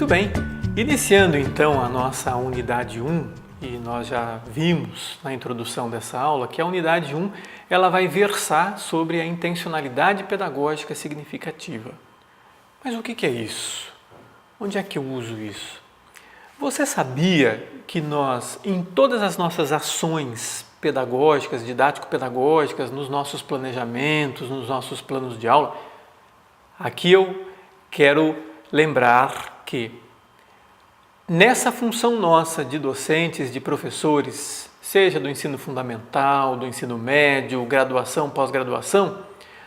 Muito bem, iniciando então a nossa unidade 1, e nós já vimos na introdução dessa aula que a unidade 1 ela vai versar sobre a intencionalidade pedagógica significativa. Mas o que é isso? Onde é que eu uso isso? Você sabia que nós, em todas as nossas ações pedagógicas, didático-pedagógicas, nos nossos planejamentos, nos nossos planos de aula, aqui eu quero lembrar que nessa função nossa de docentes, de professores, seja do ensino fundamental, do ensino médio, graduação, pós-graduação,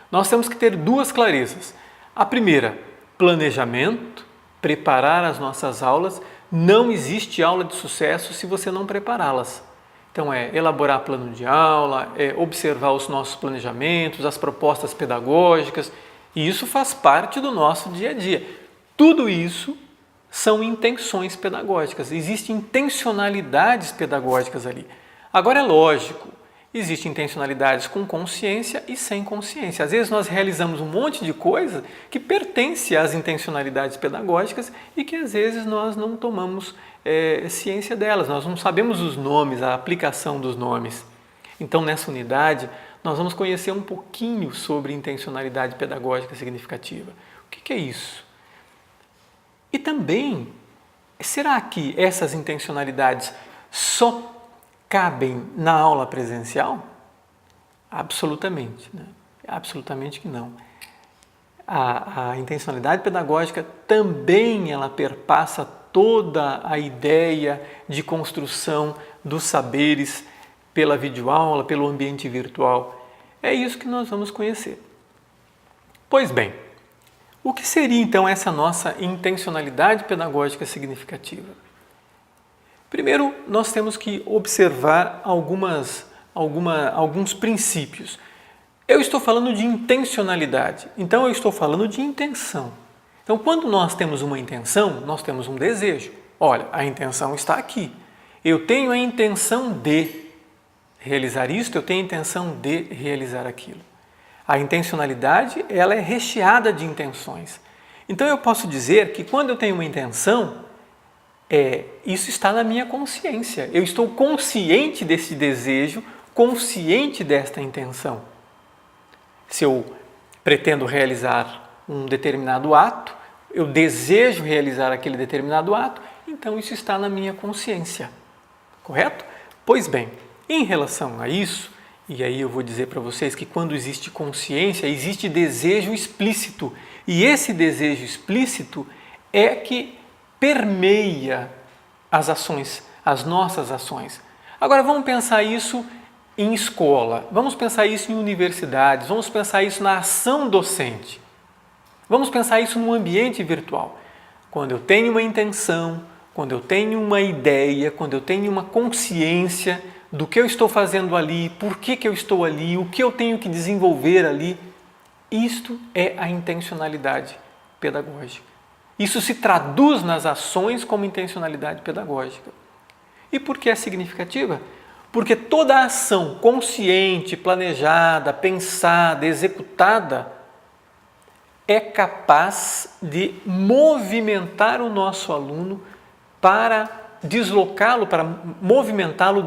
nós temos que ter duas clarezas. A primeira, planejamento, preparar as nossas aulas. Não existe aula de sucesso se você não prepará-las. Então é elaborar plano de aula, é observar os nossos planejamentos, as propostas pedagógicas, e isso faz parte do nosso dia a dia. Tudo isso são intenções pedagógicas, existem intencionalidades pedagógicas ali. Agora é lógico, existem intencionalidades com consciência e sem consciência. Às vezes nós realizamos um monte de coisa que pertence às intencionalidades pedagógicas e que às vezes nós não tomamos ciência delas, nós não sabemos os nomes, a aplicação dos nomes. Então nessa unidade nós vamos conhecer um pouquinho sobre intencionalidade pedagógica significativa. O que é isso? E também, será que essas intencionalidades só cabem na aula presencial? Absolutamente, né? Absolutamente que não. A intencionalidade pedagógica também ela perpassa toda a ideia de construção dos saberes pela videoaula, pelo ambiente virtual. É isso que nós vamos conhecer. Pois bem, o que seria então essa nossa intencionalidade pedagógica significativa? Primeiro, nós temos que observar alguns princípios. Eu estou falando de intencionalidade, então eu estou falando de intenção. Então, quando nós temos uma intenção, nós temos um desejo. Olha, a intenção está aqui. Eu tenho a intenção de realizar isto, eu tenho a intenção de realizar aquilo. A intencionalidade, ela é recheada de intenções. Então, eu posso dizer que quando eu tenho uma intenção, isso está na minha consciência. Eu estou consciente desse desejo, consciente desta intenção. Se eu pretendo realizar um determinado ato, eu desejo realizar aquele determinado ato, então isso está na minha consciência. Correto? Pois bem, em relação a isso, e aí eu vou dizer para vocês que quando existe consciência, existe desejo explícito. E esse desejo explícito é que permeia as ações, as nossas ações. Agora vamos pensar isso em escola, vamos pensar isso em universidades, vamos pensar isso na ação docente. Vamos pensar isso no ambiente virtual. Quando eu tenho uma intenção, quando eu tenho uma ideia, quando eu tenho uma consciência do que eu estou fazendo ali, por que eu estou ali, o que eu tenho que desenvolver ali, isto é a intencionalidade pedagógica. Isso se traduz nas ações como intencionalidade pedagógica. E por que é significativa? Porque toda ação consciente, planejada, pensada, executada, é capaz de movimentar o nosso aluno para deslocá-lo, para movimentá-lo,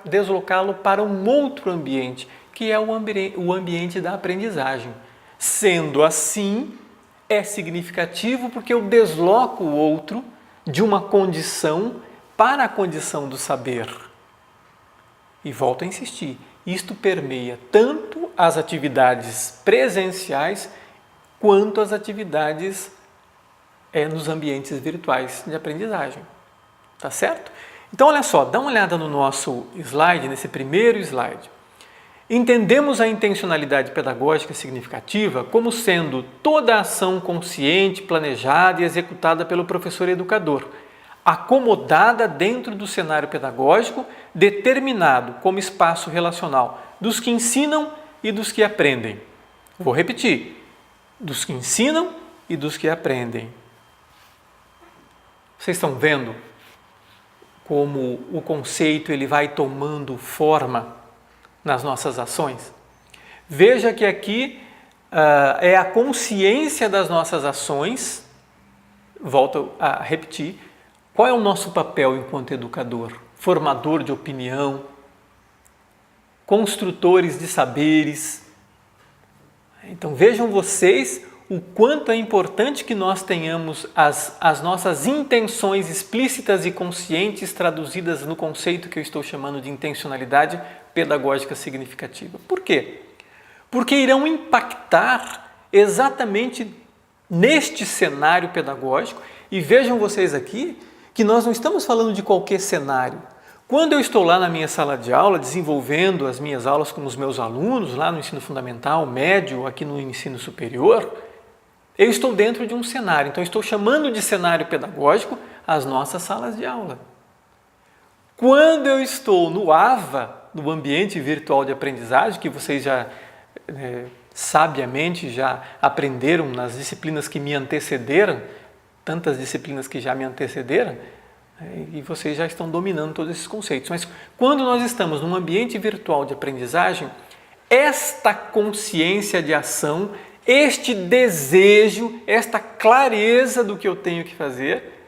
deslocá-lo para um outro ambiente, que é o ambiente da aprendizagem. Sendo assim, é significativo porque eu desloco o outro de uma condição para a condição do saber. E volto a insistir, isto permeia tanto as atividades presenciais quanto as atividades nos ambientes virtuais de aprendizagem. Tá certo? Então, olha só, dá uma olhada no nosso slide, nesse primeiro slide. Entendemos a intencionalidade pedagógica significativa como sendo toda a ação consciente, planejada e executada pelo professor educador, acomodada dentro do cenário pedagógico, determinado como espaço relacional dos que ensinam e dos que aprendem. Vou repetir, dos que ensinam e dos que aprendem. Vocês estão vendo como o conceito ele vai tomando forma nas nossas ações? Veja que aqui é a consciência das nossas ações volto a repetir, qual é o nosso papel enquanto educador? Formador de opinião, construtores de saberes. Então vejam vocês o quanto é importante que nós tenhamos as nossas intenções explícitas e conscientes traduzidas no conceito que eu estou chamando de intencionalidade pedagógica significativa. Por quê? Porque irão impactar exatamente neste cenário pedagógico. E vejam vocês aqui que nós não estamos falando de qualquer cenário. Quando eu estou lá na minha sala de aula, desenvolvendo as minhas aulas com os meus alunos, lá no ensino fundamental, médio, aqui no ensino superior, eu estou dentro de um cenário. Então, eu estou chamando de cenário pedagógico as nossas salas de aula. Quando eu estou no AVA, no ambiente virtual de aprendizagem, que vocês já sabiamente já aprenderam nas disciplinas que me antecederam, tantas disciplinas que já me antecederam, e vocês já estão dominando todos esses conceitos. Mas quando nós estamos num ambiente virtual de aprendizagem, esta consciência de ação, este desejo, esta clareza do que eu tenho que fazer,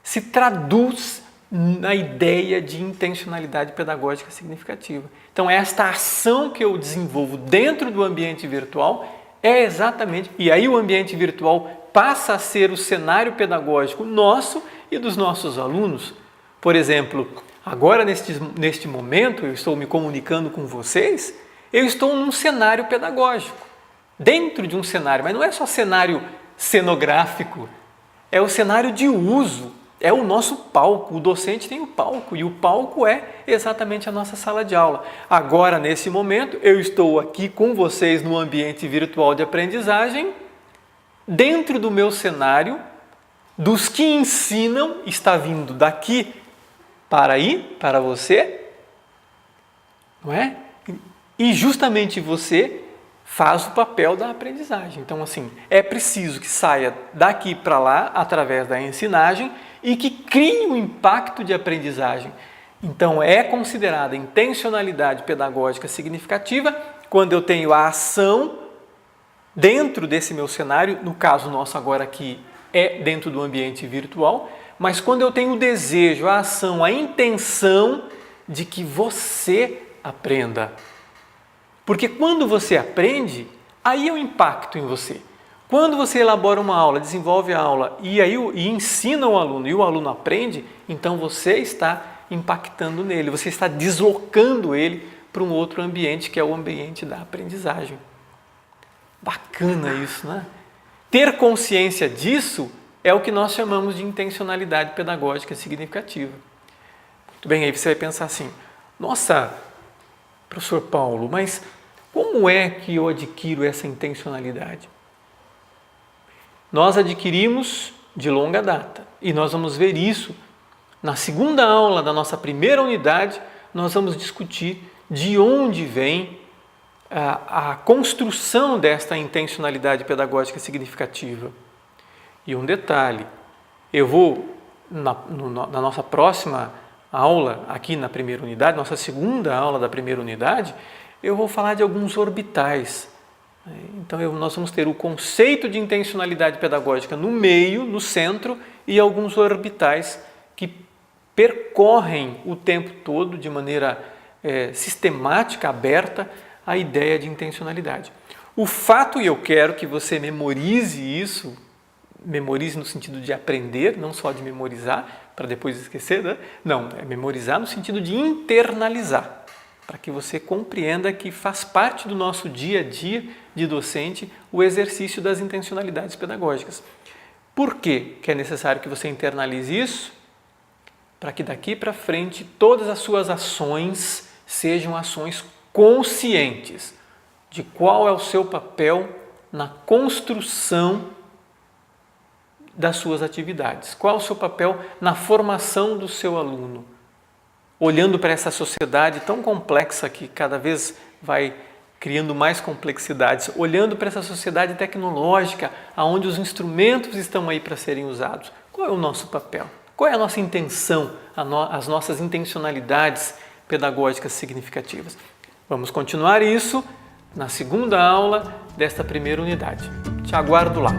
se traduz na ideia de intencionalidade pedagógica significativa. Então, esta ação que eu desenvolvo dentro do ambiente virtual é exatamente... E aí o ambiente virtual passa a ser o cenário pedagógico nosso e dos nossos alunos. Por exemplo, agora neste momento eu estou me comunicando com vocês, eu estou num cenário pedagógico, dentro de um cenário, mas não é só cenário cenográfico, é o cenário de uso, é o nosso palco. O docente tem o palco e o palco é exatamente a nossa sala de aula. Agora, nesse momento, eu estou aqui com vocês no ambiente virtual de aprendizagem, dentro do meu cenário, dos que ensinam, está vindo daqui para aí, para você, não é? E justamente você faz o papel da aprendizagem. Então, assim, é preciso que saia daqui para lá, através da ensinagem, e que crie um impacto de aprendizagem. Então, é considerada intencionalidade pedagógica significativa quando eu tenho a ação dentro desse meu cenário, no caso nosso agora aqui é dentro do ambiente virtual, mas quando eu tenho o desejo, a ação, a intenção de que você aprenda. Porque quando você aprende, aí é o impacto em você. Quando você elabora uma aula, desenvolve a aula e ensina o aluno e o aluno aprende, então você está impactando nele, você está deslocando ele para um outro ambiente que é o ambiente da aprendizagem. Bacana isso, né? Ter consciência disso é o que nós chamamos de intencionalidade pedagógica significativa. Muito bem, aí você vai pensar assim, nossa, professor Paulo, mas como é que eu adquiro essa intencionalidade? Nós adquirimos de longa data e nós vamos ver isso na segunda aula da nossa primeira unidade. Nós vamos discutir de onde vem a construção desta intencionalidade pedagógica significativa. E um detalhe, eu vou na nossa próxima aula, aqui na primeira unidade, nossa segunda aula da primeira unidade, eu vou falar de alguns orbitais. Então, nós vamos ter o conceito de intencionalidade pedagógica no meio, no centro, e alguns orbitais que percorrem o tempo todo, de maneira sistemática, aberta, a ideia de intencionalidade. O fato, e eu quero que você memorize isso, memorize no sentido de aprender, não só de memorizar, para depois esquecer, né? Não, é memorizar no sentido de internalizar, para que você compreenda que faz parte do nosso dia a dia de docente o exercício das intencionalidades pedagógicas. Por que é necessário que você internalize isso? Para que daqui para frente todas as suas ações sejam ações conscientes de qual é o seu papel na construção das suas atividades, qual é o seu papel na formação do seu aluno. Olhando para essa sociedade tão complexa que cada vez vai criando mais complexidades, olhando para essa sociedade tecnológica, onde os instrumentos estão aí para serem usados, qual é o nosso papel? Qual é a nossa intenção, as nossas intencionalidades pedagógicas significativas? Vamos continuar isso na segunda aula desta primeira unidade. Te aguardo lá.